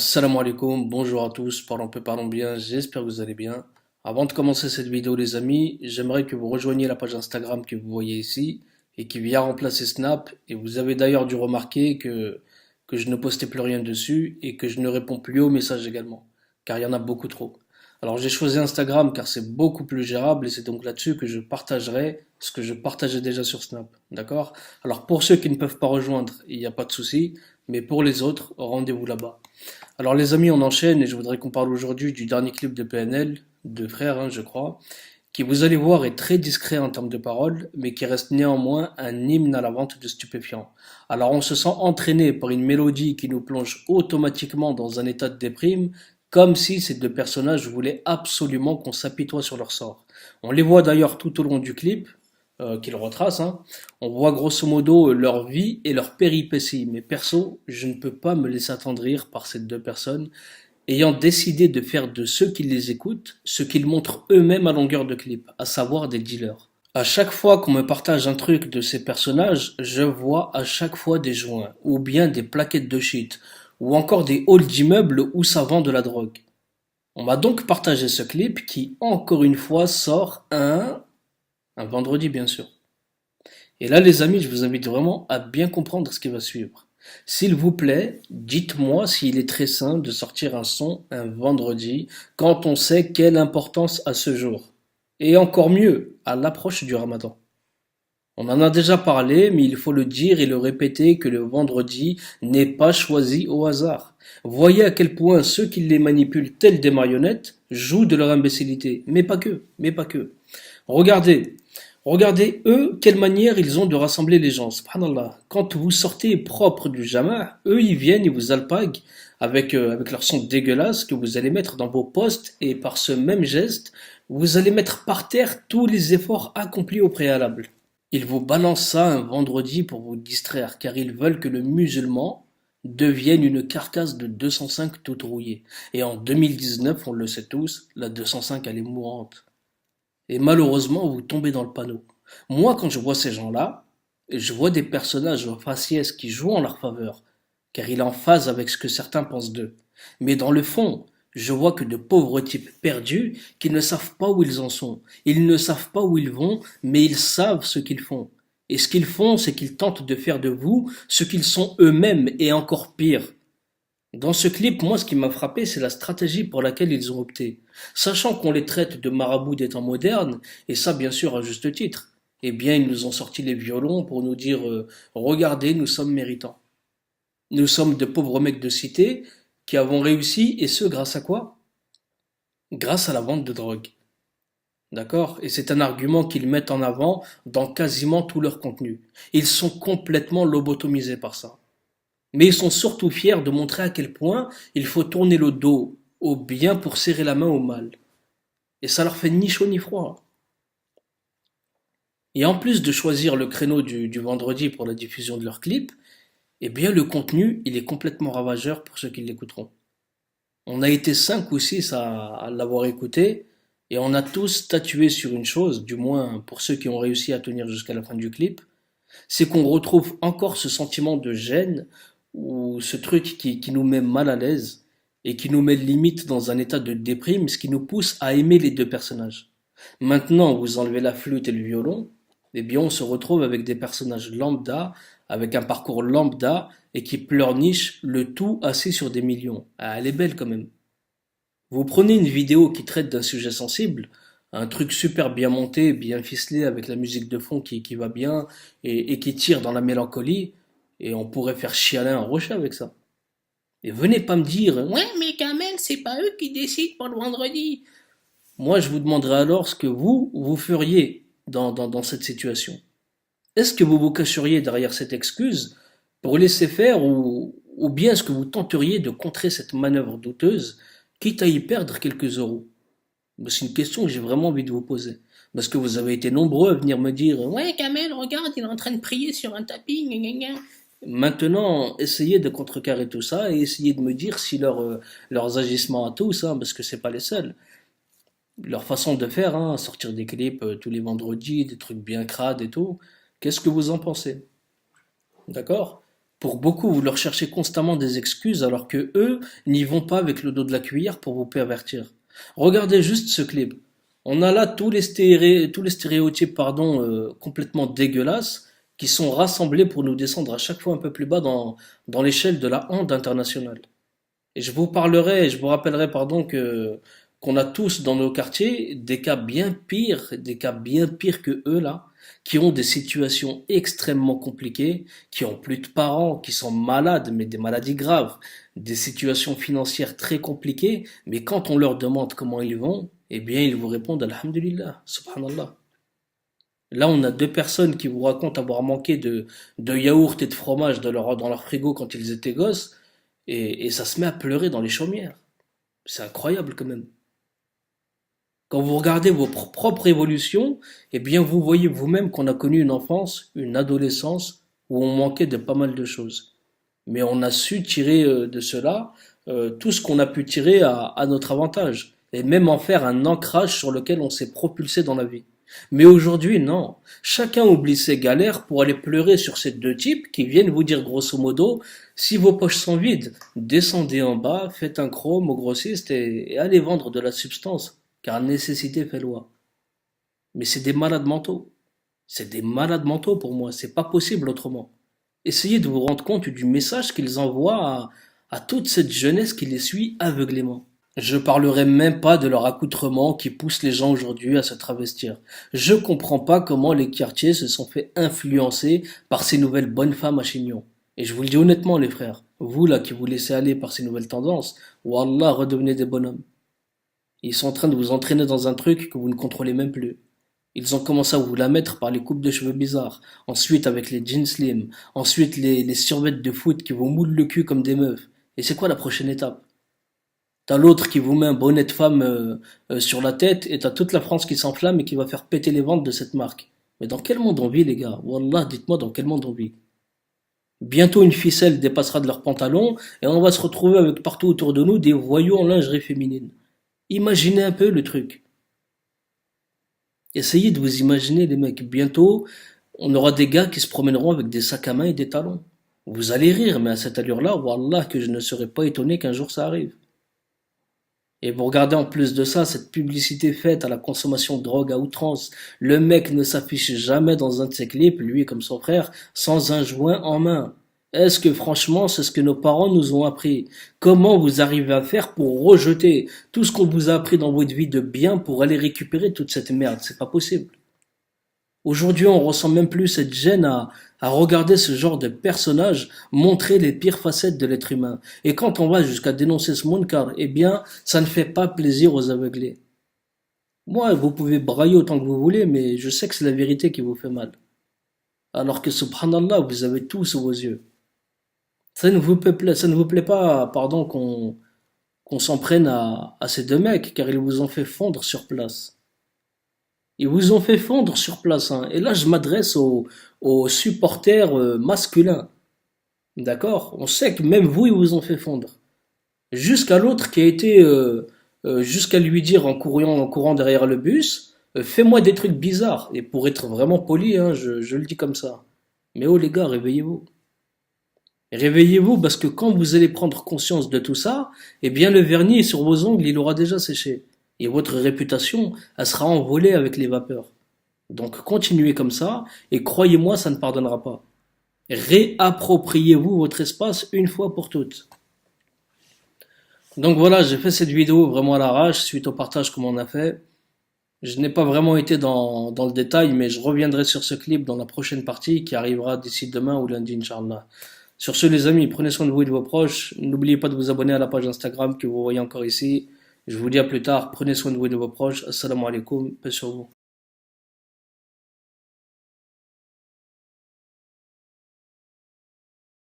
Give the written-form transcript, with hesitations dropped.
Assalamu alaikum, bonjour à tous, parlons bien, j'espère que vous allez bien. Avant de commencer cette vidéo les amis, j'aimerais que vous rejoigniez la page Instagram que vous voyez ici et qui vient remplacer Snap. Et vous avez d'ailleurs dû remarquer que je ne postais plus rien dessus et que je ne réponds plus aux messages également, car il y en a beaucoup trop. Alors j'ai choisi Instagram car c'est beaucoup plus gérable et c'est donc là-dessus que je partagerai ce que je partageais déjà sur Snap, d'accord? Alors pour ceux qui ne peuvent pas rejoindre, il n'y a pas de souci, mais pour les autres, rendez-vous là-bas. Alors les amis, on enchaîne et je voudrais qu'on parle aujourd'hui du dernier clip de PNL, de Frères, hein, je crois, qui vous allez voir est très discret en termes de paroles, mais qui reste néanmoins un hymne à la vente de stupéfiants. Alors on se sent entraîné par une mélodie qui nous plonge automatiquement dans un état de déprime, comme si ces deux personnages voulaient absolument qu'on s'apitoie sur leur sort. On les voit d'ailleurs tout au long du clip, qu'ils retracent, hein. On voit grosso modo leur vie et leurs péripéties. Mais perso, je ne peux pas me laisser attendrir par ces deux personnes, ayant décidé de faire de ceux qui les écoutent ce qu'ils montrent eux-mêmes à longueur de clip, à savoir des dealers. À chaque fois qu'on me partage un truc de ces personnages, je vois à chaque fois des joints, ou bien des plaquettes de shit, ou encore des halls d'immeubles où ça vend de la drogue. On m'a donc partagé ce clip qui, encore une fois, sort un vendredi bien sûr. Et là, les amis, je vous invite vraiment à bien comprendre ce qui va suivre. S'il vous plaît, dites-moi s'il est très sain de sortir un son un vendredi quand on sait quelle importance a ce jour. Et encore mieux, à l'approche du ramadan. On en a déjà parlé, mais il faut le dire et le répéter que le vendredi n'est pas choisi au hasard. Voyez à quel point ceux qui les manipulent tels des marionnettes jouent de leur imbécilité. Mais pas que, mais pas que. Regardez, regardez eux, quelle manière ils ont de rassembler les gens. Subhanallah. Quand vous sortez propre du jama', eux ils viennent, ils vous alpaguent avec leur son dégueulasse que vous allez mettre dans vos postes et par ce même geste, vous allez mettre par terre tous les efforts accomplis au préalable. Ils vous balancent ça un vendredi pour vous distraire, car ils veulent que le musulman devienne une carcasse de 205 toute rouillée. Et en 2019, on le sait tous, la 205 elle est mourante. Et malheureusement, vous tombez dans le panneau. Moi, quand je vois ces gens-là, je vois des personnages au faciès qui jouent en leur faveur, car il est en phase avec ce que certains pensent d'eux. Mais dans le fond, je vois que de pauvres types perdus qui ne savent pas où ils en sont. Ils ne savent pas où ils vont, mais ils savent ce qu'ils font. Et ce qu'ils font, c'est qu'ils tentent de faire de vous ce qu'ils sont eux-mêmes et encore pire. Dans ce clip, moi, ce qui m'a frappé, c'est la stratégie pour laquelle ils ont opté. Sachant qu'on les traite de marabouts des temps modernes, et ça, bien sûr, à juste titre, eh bien, ils nous ont sorti les violons pour nous dire regardez, nous sommes méritants. Nous sommes de pauvres mecs de cité qui avons réussi, et ce, grâce à quoi? Grâce à la vente de drogue. D'accord? Et c'est un argument qu'ils mettent en avant dans quasiment tout leur contenu. Ils sont complètement lobotomisés par ça. Mais ils sont surtout fiers de montrer à quel point il faut tourner le dos au bien pour serrer la main au mal. Et ça leur fait ni chaud ni froid. Et en plus de choisir le créneau du vendredi pour la diffusion de leurs clips, eh bien le contenu, il est complètement ravageur pour ceux qui l'écouteront. On a été 5 ou 6 à l'avoir écouté, et on a tous statué sur une chose, du moins pour ceux qui ont réussi à tenir jusqu'à la fin du clip, c'est qu'on retrouve encore ce sentiment de gêne ou ce truc qui nous met mal à l'aise et qui nous met limite dans un état de déprime, ce qui nous pousse à aimer les deux personnages. Maintenant, vous enlevez la flûte et le violon, eh bien on se retrouve avec des personnages lambda, avec un parcours lambda et qui pleurnichent le tout assis sur des millions. Ah, elle est belle quand même. Vous prenez une vidéo qui traite d'un sujet sensible, un truc super bien monté, bien ficelé, avec la musique de fond qui va bien et qui tire dans la mélancolie, et on pourrait faire chialer un rocher avec ça. Et venez pas me dire, ouais, mais Kamel, c'est pas eux qui décident pour le vendredi. Moi, je vous demanderai alors ce que vous feriez dans cette situation. Est-ce que vous vous cacheriez derrière cette excuse pour laisser faire ou bien est-ce que vous tenteriez de contrer cette manœuvre douteuse, quitte à y perdre quelques euros? C'est une question que j'ai vraiment envie de vous poser. Parce que vous avez été nombreux à venir me dire ouais, Kamel, regarde, il est en train de prier sur un tapis. Gna, gna, gna. Maintenant, essayez de contrecarrer tout ça et essayez de me dire si leurs agissements à tous, hein, parce que c'est pas les seuls, leur façon de faire, hein, sortir des clips tous les vendredis, des trucs bien crades et tout, qu'est-ce que vous en pensez? D'accord? Pour beaucoup, vous leur cherchez constamment des excuses alors que eux n'y vont pas avec le dos de la cuillère pour vous pervertir. Regardez juste ce clip. On a là tous les stéréotypes complètement dégueulasses qui sont rassemblés pour nous descendre à chaque fois un peu plus bas dans l'échelle de la honte internationale. Et je vous rappellerai, qu'on a tous dans nos quartiers des cas bien pires que eux là, qui ont des situations extrêmement compliquées, qui ont plus de parents, qui sont malades, mais des maladies graves, des situations financières très compliquées, mais quand on leur demande comment ils vont, eh bien ils vous répondent Alhamdulillah, Subhanallah. Là, on a deux personnes qui vous racontent avoir manqué de yaourt et de fromage dans leur frigo quand ils étaient gosses, et ça se met à pleurer dans les chaumières. C'est incroyable quand même. Quand vous regardez vos propres évolutions, eh bien vous voyez vous-même qu'on a connu une enfance, une adolescence où on manquait de pas mal de choses. Mais on a su tirer de cela tout ce qu'on a pu tirer à notre avantage, et même en faire un ancrage sur lequel on s'est propulsé dans la vie. Mais aujourd'hui, non. Chacun oublie ses galères pour aller pleurer sur ces deux types qui viennent vous dire grosso modo, si vos poches sont vides, descendez en bas, faites un chrome au grossiste et allez vendre de la substance, car nécessité fait loi. Mais c'est des malades mentaux. C'est des malades mentaux pour moi, c'est pas possible autrement. Essayez de vous rendre compte du message qu'ils envoient à toute cette jeunesse qui les suit aveuglément. Je parlerai même pas de leur accoutrement qui pousse les gens aujourd'hui à se travestir. Je comprends pas comment les quartiers se sont fait influencer par ces nouvelles bonnes femmes à chignon. Et je vous le dis honnêtement les frères, vous là qui vous laissez aller par ces nouvelles tendances, wallah redevenez des bonhommes. Ils sont en train de vous entraîner dans un truc que vous ne contrôlez même plus. Ils ont commencé à vous la mettre par les coupes de cheveux bizarres, ensuite avec les jeans slim, ensuite les survêtements de foot qui vous moulent le cul comme des meufs. Et c'est quoi la prochaine étape? T'as l'autre qui vous met un bonnet de femme sur la tête et t'as toute la France qui s'enflamme et qui va faire péter les ventes de cette marque. Mais dans quel monde on vit les gars? Wallah, dites-moi dans quel monde on vit. Bientôt une ficelle dépassera de leurs pantalons et on va se retrouver avec partout autour de nous des voyous en lingerie féminine. Imaginez un peu le truc. Essayez de vous imaginer les mecs. Bientôt, on aura des gars qui se promèneront avec des sacs à main et des talons. Vous allez rire, mais à cette allure-là, wallah que je ne serais pas étonné qu'un jour ça arrive. Et vous regardez en plus de ça, cette publicité faite à la consommation de drogue à outrance. Le mec ne s'affiche jamais dans un de ses clips, lui comme son frère, sans un joint en main. Est-ce que franchement, c'est ce que nos parents nous ont appris? Comment vous arrivez à faire pour rejeter tout ce qu'on vous a appris dans votre vie de bien pour aller récupérer toute cette merde? C'est pas possible. Aujourd'hui, on ressent même plus cette gêne à regarder ce genre de personnage montrer les pires facettes de l'être humain. Et quand on va jusqu'à dénoncer ce munkar, eh bien, ça ne fait pas plaisir aux aveuglés. Moi, vous pouvez brailler autant que vous voulez, mais je sais que c'est la vérité qui vous fait mal. Alors que, subhanallah, vous avez tout sous vos yeux. Ça ne vous plaît pas, qu'on s'en prenne à ces deux mecs, car ils vous ont fait fondre sur place. Ils vous ont fait fondre sur place, hein. Et là, je m'adresse aux supporters masculins. D'accord? On sait que même vous, ils vous ont fait fondre. Jusqu'à l'autre qui a été, jusqu'à lui dire en courant derrière le bus, fais-moi des trucs bizarres. Et pour être vraiment poli, hein, je le dis comme ça. Mais oh les gars, réveillez-vous. Réveillez-vous parce que quand vous allez prendre conscience de tout ça, eh bien le vernis sur vos ongles, il aura déjà séché. Et votre réputation, elle sera envolée avec les vapeurs. Donc continuez comme ça, et croyez-moi, ça ne pardonnera pas. Réappropriez-vous votre espace une fois pour toutes. Donc voilà, j'ai fait cette vidéo vraiment à l'arrache, suite au partage qu'on m'en a fait. Je n'ai pas vraiment été dans le détail, mais je reviendrai sur ce clip dans la prochaine partie qui arrivera d'ici demain ou lundi, Inch'Allah. Sur ce, les amis, prenez soin de vous et de vos proches. N'oubliez pas de vous abonner à la page Instagram que vous voyez encore ici. Je vous dis à plus tard. Prenez soin de vous et de vos proches. Assalamu alaikum. Paix sur vous.